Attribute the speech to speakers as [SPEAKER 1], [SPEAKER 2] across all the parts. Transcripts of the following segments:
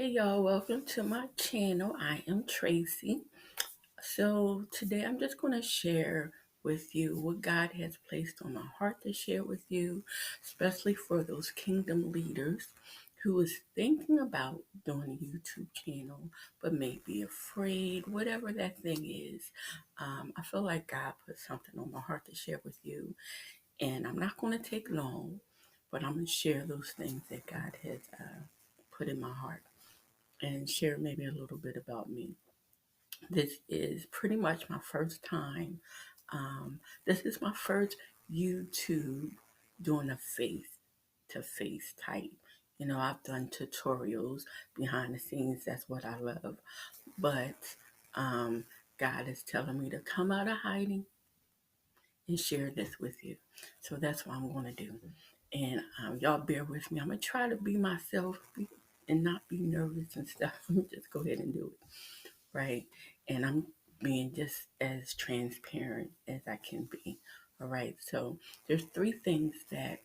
[SPEAKER 1] Hey y'all, welcome to my channel. I am Tracy. So today I'm just going to share with you what God has placed on my heart to share with you, especially for those kingdom leaders who is thinking about doing a YouTube channel but may be afraid, whatever that thing is. I feel like God put something on my heart to share with you, and I'm not going to take long, but I'm going to share those things that God has put in my heart and share maybe a little bit about me. This is pretty much my first time. This is my first YouTube doing a face to face type. I've done tutorials behind the scenes. That's what I love. But um, God is telling me to come out of hiding and share this with you. So that's what I'm going to do. And y'all bear with me. I'm going to try to be myself and not be nervous and stuff. Just go ahead and do it. Right. And I'm being just as transparent as I can be. All right. So there's three things that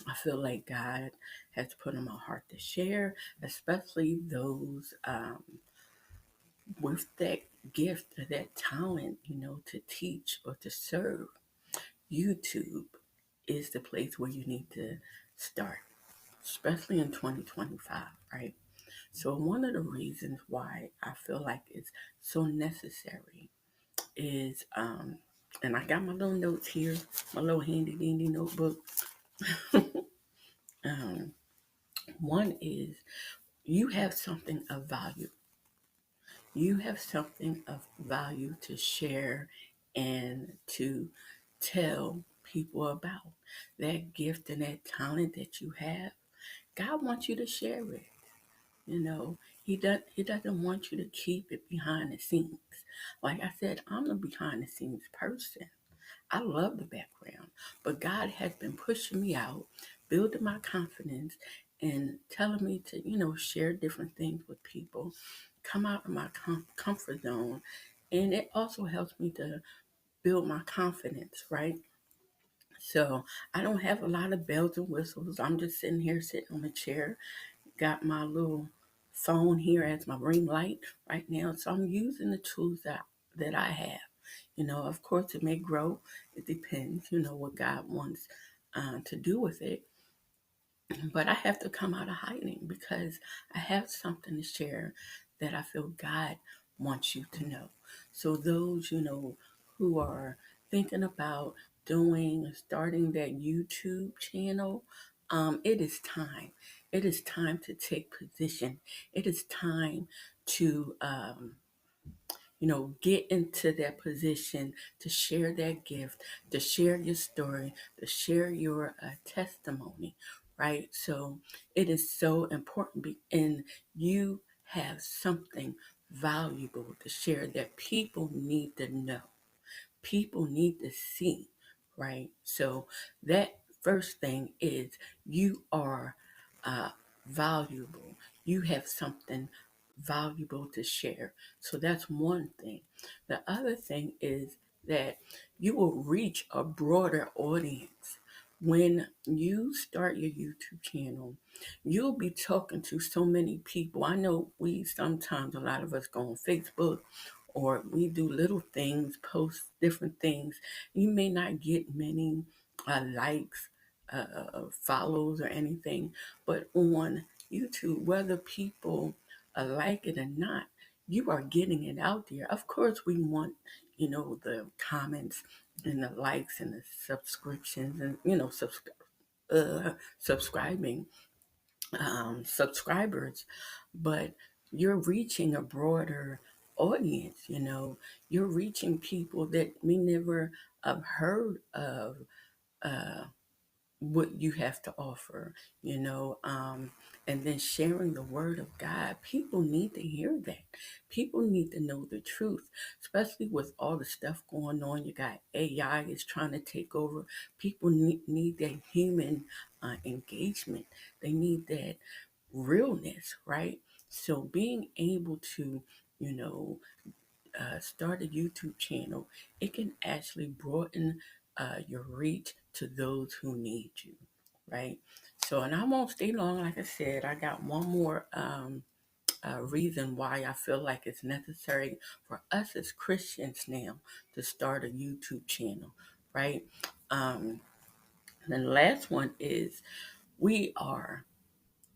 [SPEAKER 1] I feel like God has put in my heart to share, especially those with that gift or that talent, to teach or to serve. YouTube is the place where you need to start, especially in 2025, right? So one of the reasons why I feel like it's so necessary is, and I got my little notes here, my little handy dandy notebook. um, One is you have something of value. You have something of value to share and to tell people about. That gift and that talent that you have, God wants you to share it. He doesn't want you to keep it behind the scenes. Like I said, I'm a behind the scenes person. I love the background, but God has been pushing me out, building my confidence, and telling me to, share different things with people, come out of my comfort zone. And it also helps me to build my confidence, right? So I don't have a lot of bells and whistles. I'm just sitting on a chair, got my little phone here as my ring light right now. So I'm using the tools that I have. Of course, it may grow. It depends, what God wants to do with it. But I have to come out of hiding because I have something to share that I feel God wants you to know. So those, who are thinking about starting that YouTube channel, it is time. It is time to take position. It is time to get into that position to share that gift, to share your story, to share your testimony, right? So it is so important, and you have something valuable to share that people need to know, people need to see, right? So that first thing is you are uh, valuable. You have something valuable to share. So that's one thing. The other thing is that you will reach a broader audience. When you start your YouTube channel, you'll be talking to so many people. I know a lot of us go on Facebook, or we do little things, post different things. You may not get many likes, follows, or anything, but on YouTube, whether people like it or not, you are getting it out there. Of course, we want, the comments and the likes and the subscriptions and, subscribing subscribers, but you're reaching a broader audience. You're reaching people that may never have heard of uh, what you have to offer, and then sharing the word of God. People need to hear that. People need to know the truth, especially with all the stuff going on. You got AI is trying to take over. People need that human engagement. They need that realness, right? So being able to, you know, start a YouTube channel, it can actually broaden your reach to those who need you, right? So, and I won't stay long. Like I said, I got one more. reason why I feel like it's necessary for us as Christians now to start a YouTube channel, right? Um, and then the last one is we are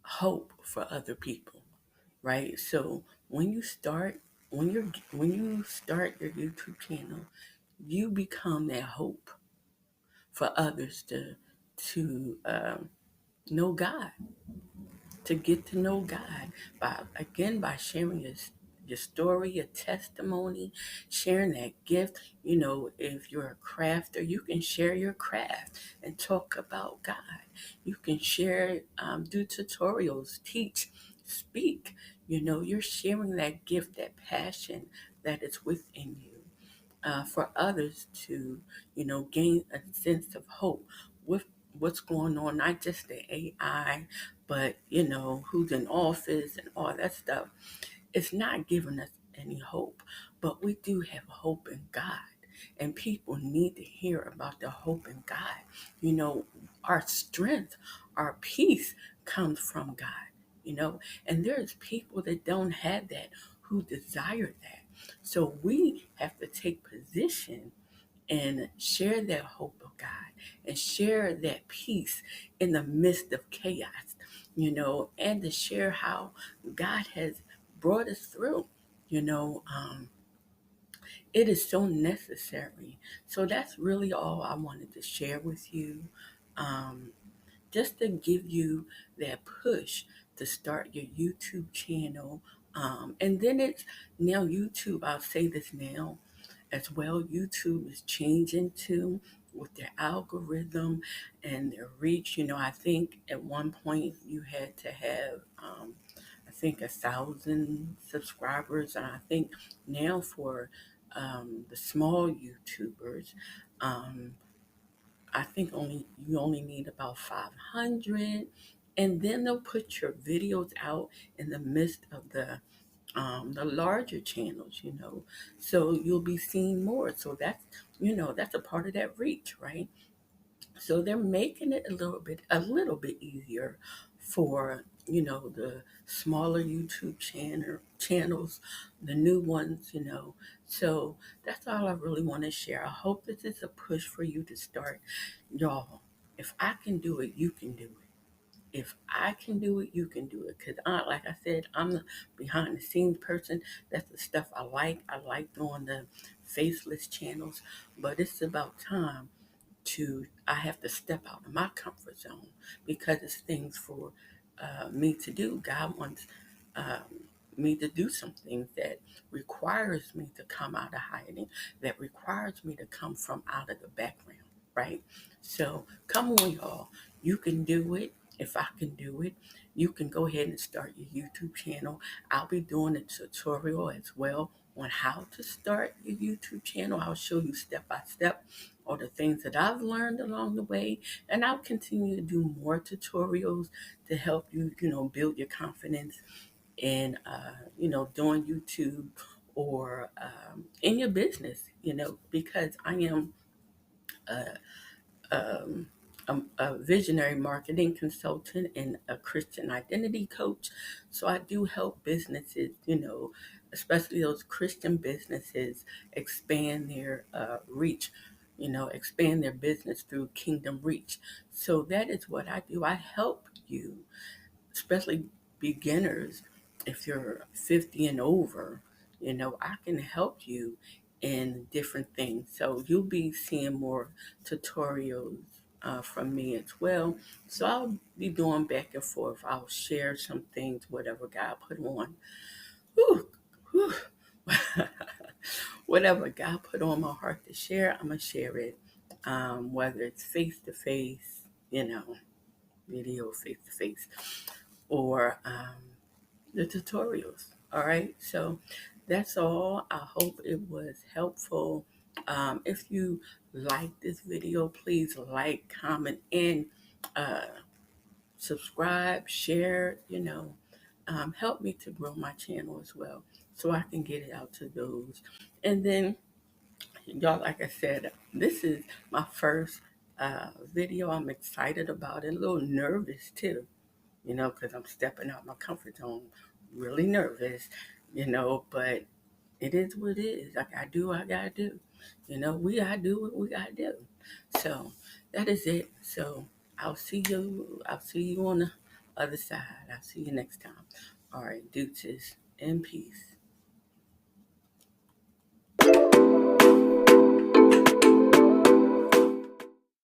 [SPEAKER 1] hope for other people, right? So when you start your YouTube channel, you become that hope for others to know God, to get to know God by sharing your story, your testimony, sharing that gift. If you're a crafter, you can share your craft and talk about God. You can share, do tutorials, teach, speak. You're sharing that gift, that passion that is within you, for others to, gain a sense of hope with what's going on, not just the AI, but, who's in office and all that stuff. It's not giving us any hope, but we do have hope in God. And people need to hear about the hope in God. Our strength, our peace comes from God, you know, and there's people that don't have that, who desire that. So we have to take position and share that hope of God and share that peace in the midst of chaos, and to share how God has brought us through. You know, um, it is so necessary. So that's really all I wanted to share with you. Um, just to give you that push to start your YouTube channel. And then it's now YouTube, I'll say this now as well. YouTube is changing too with their algorithm and their reach. I think at one point you had to have, I think, 1,000 subscribers. And I think now for the small YouTubers, um, I think you only need about 500, and then they'll put your videos out in the midst of the larger channels, so you'll be seeing more. So that's a part of that reach, right? So they're making it a little bit easier for the smaller YouTube channels, the new ones. So that's all I really want to share. I hope this is a push for you to start, y'all. If I can do it, you can do it. If I can do it, you can do it. Because like I said, I'm the behind the scenes person. That's the stuff I like. I like doing the faceless channels, but it's about time I have to step out of my comfort zone, because it's things for me to do. God wants me to do some things that requires me to come out of hiding, that requires me to come from out of the background, right? So come on, y'all. You can do it. If I can do it, you can go ahead and start your YouTube channel. I'll be doing a tutorial as well on how to start your YouTube channel. I'll show you step by step all the things that I've learned along the way, and I'll continue to do more tutorials to help you, build your confidence in, doing YouTube, or in your business, because I am a, um, a visionary marketing consultant and a Christian identity coach. So I do help businesses, especially those Christian businesses, expand their reach, expand their business through kingdom reach. So that is what I do. I help you, especially beginners. If you're 50 and over, I can help you in different things. So you'll be seeing more tutorials from me as well. So I'll be doing back and forth. I'll share some things, whatever God put on. Whew, whew. Whatever God put on my heart to share, I'm going to share it. Whether it's face to face, video face to face, or the tutorials. All right. So that's all. I hope it was helpful. If you like this video, please like, comment, and uh, subscribe, share, help me to grow my channel as well, so I can get it out to those. And then, y'all, like I said, this is my first video. I'm excited about it, a little nervous too, because I'm stepping out my comfort zone. really nervous, but it is what it is. I gotta do what I gotta do. We gotta do what we gotta do. So that is it. So I'll see you on the other side. I'll see you next time. All right, deuces and peace.